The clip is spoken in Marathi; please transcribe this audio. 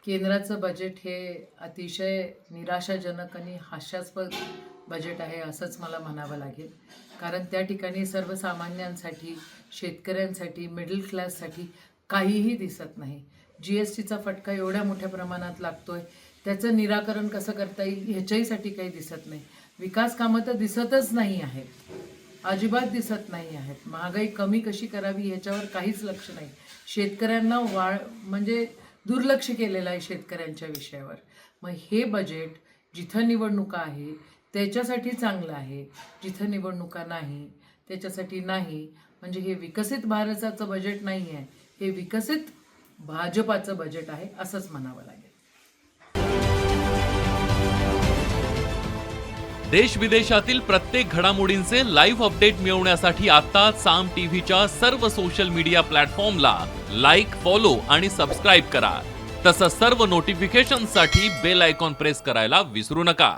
केंद्राचं बजेट हे अतिशय निराशाजनक आणि हास्यास्पद बजेट आहे असंच मला म्हणावं लागेल. कारण त्या ठिकाणी सर्वसामान्यांसाठी, शेतकऱ्यांसाठी, मिडल क्लाससाठी काहीही दिसत नाही. GSTचा फटका एवढ्या मोठ्या प्रमाणात लागतोय, त्याचं निराकरण कसं करता येईल ह्याच्याहीसाठी काही दिसत नाही. विकास कामं तर दिसतच नाही आहेत, अजिबात दिसत नाही आहेत. महागाई कमी कशी करावी ह्याच्यावर काहीच लक्ष नाही. शेतकऱ्यांना म्हणजे दुर्लक्ष केलेलं आहे शेतकऱ्यांच्या विषयावर. मग हे बजेट जिथं निवडणुका आहे त्याच्यासाठी चांगलं आहे, जिथं निवडणुका नाही त्याच्यासाठी नाही. म्हणजे हे विकसित भारताचं बजेट नाही आहे, हे विकसित भाजपाचं बजेट आहे असंच म्हणावं लागेल. देश विदेशातील प्रत्येक घडामोडींचे लाईव्ह अपडेट मिळवण्यासाठी आता साम टीव्हीच्या सर्व सोशल मीडिया प्लॅटफॉर्मला लाईक, फॉलो आणि सबस्क्राईब करा. तसंच सर्व नोटिफिकेशनसाठी बेल आयकॉन प्रेस करायला विसरू नका.